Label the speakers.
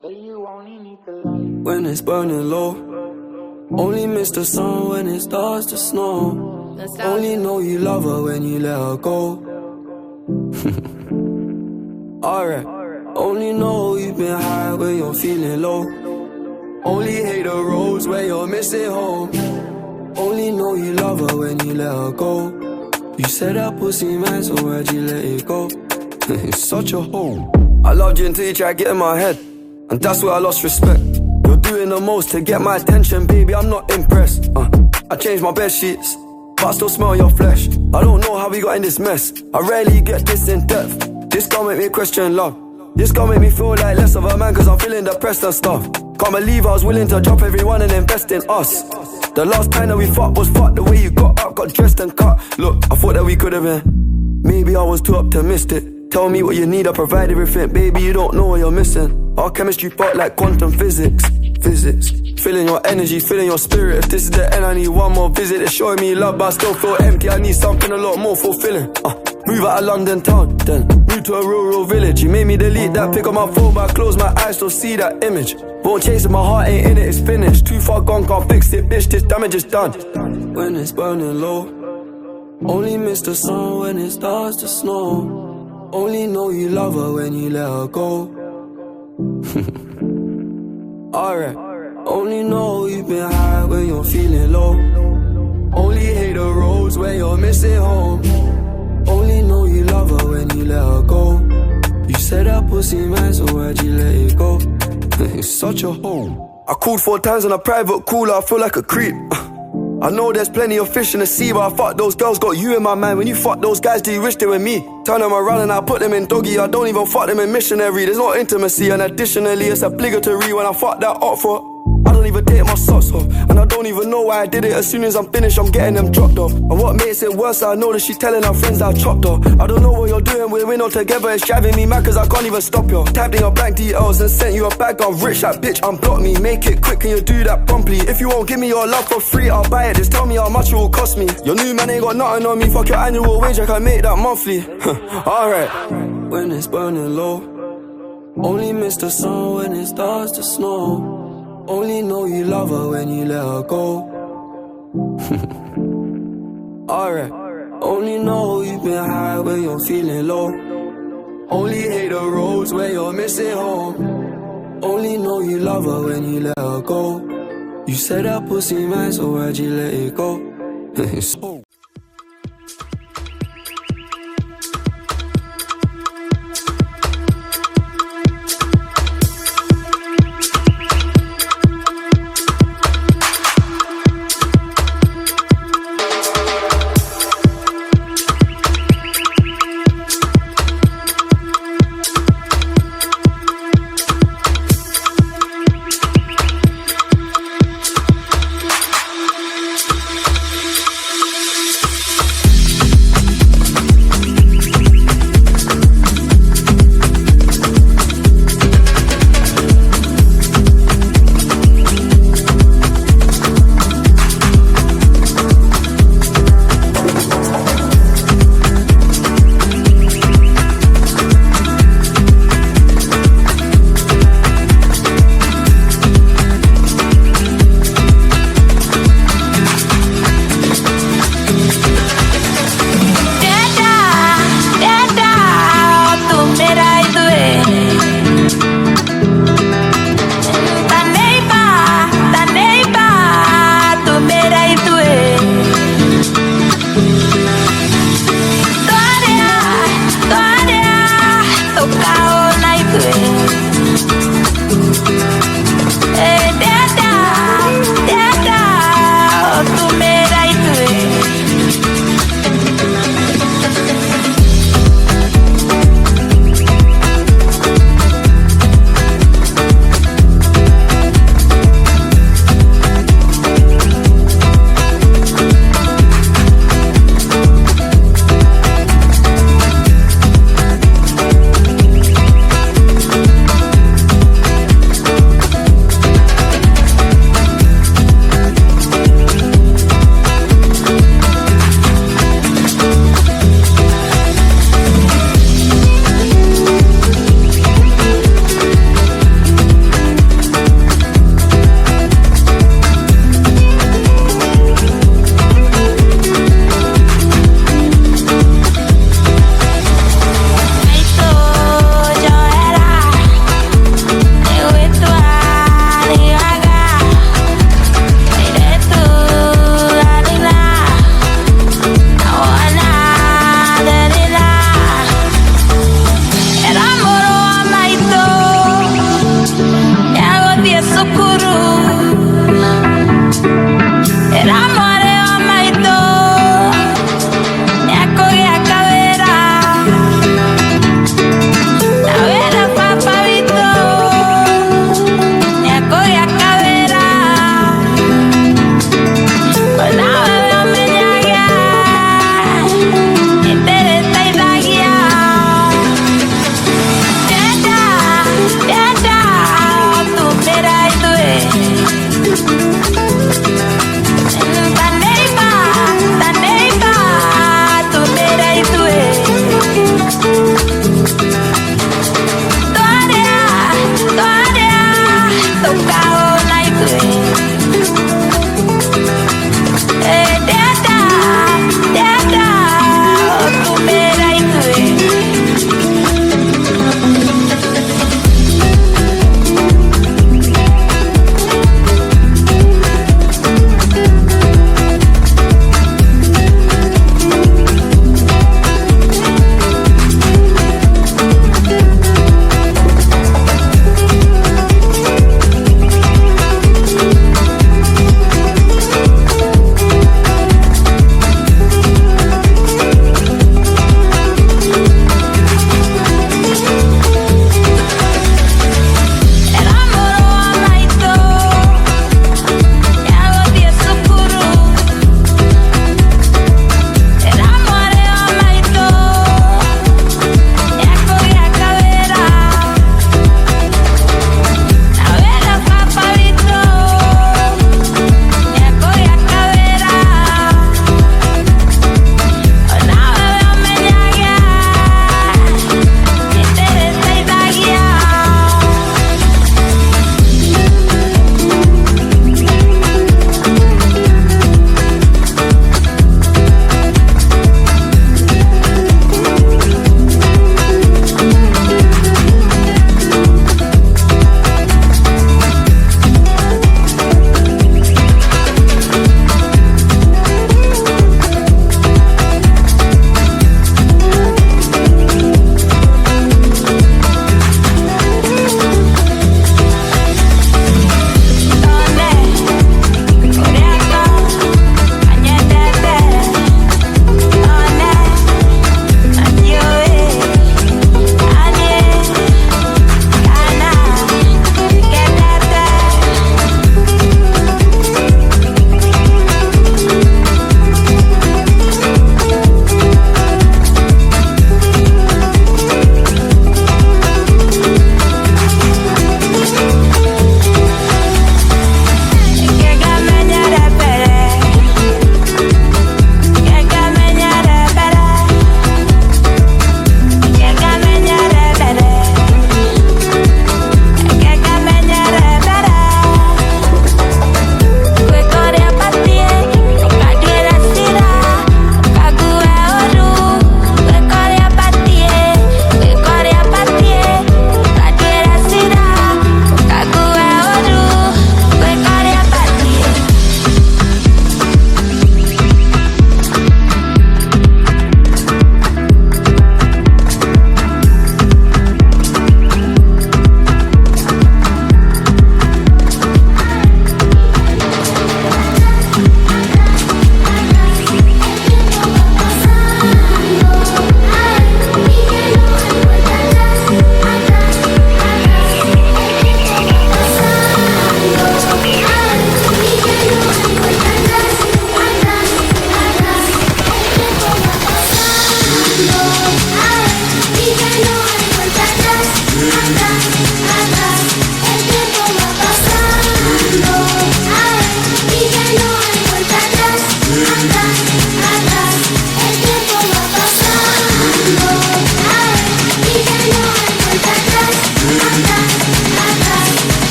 Speaker 1: When it's burning low, only miss the sun when it starts to snow. Only know you love her when you let her go. Alright, only know you've been high when you're feeling low. Only hate the roads where you're missing home. Only know you love her when you let her go. You said that pussy man, so why'd you let it go? It's such a hole. I loved you until you tried to get in my head, and that's where I lost respect. You're doing the most to get my attention, baby, I'm not impressed. I changed my bed sheets, but I still smell your flesh. I don't know how we got in this mess. I rarely get this in depth. This gon' make me question love. This gon' make me feel like less of a man, cause I'm feeling depressed and stuff. Can't believe I was willing to drop everyone and invest in us. The last time that we fought was fucked. The way you got up, got dressed and cut. Look, I thought that we could've been. Maybe I was too optimistic. Tell me what you need, I provide everything. Baby, you don't know what you're missing. Our chemistry fought like quantum physics. Feeling your energy, feeling your spirit. If this is the end, I need one more visit. It's showing me love, but I still feel empty. I need something a lot more fulfilling. Move out of London town, then move to a rural village. You made me delete that pic on my phone, but I close my eyes, still see that image. Won't chase it, my heart ain't in it, it's finished. Too far gone, can't fix it, bitch, this damage is done. When it's burning low, only miss the sun when it starts to snow. Only know you love her when you let her go. Alright, only know you've been high when you're feeling low. Only hate the roads where you're missing home. Only know you love her when you let her go. You said that pussy man, so why'd you let it go? It's such a hole. I called 4 times on a private cooler, I feel like a creep. I know there's plenty of fish in the sea, but I fuck those girls, got you in my mind. When you fuck those guys, do you wish they were me? Turn them around and I put them in doggy. I don't even fuck them in missionary. There's no intimacy, and additionally it's obligatory when I fuck that up for. I don't even take my socks off, and I don't even know why I did it. As soon as I'm finished, I'm getting them dropped off. And what makes it worse, I know that she's telling her friends that I chopped her. I don't know what you're doing, we're not together. It's driving me mad cause I can't even stop you. Typed in your bank details and sent you a bag. I'm rich, that bitch, unblock me. Make it quick, can you do that promptly? If you won't give me your love for free, I'll buy it. Just tell me how much it will cost me. Your new man ain't got nothing on me. Fuck your annual wage, I can make that monthly. Alright. When it's burning low, only miss the sun when it starts to snow. Only know you love her when you let her go. Alright, only know you've been high when you're feeling low. Only hate the roads where you're missing home. Only know you love her when you let her go. You said that pussy man, so why'd you let it go?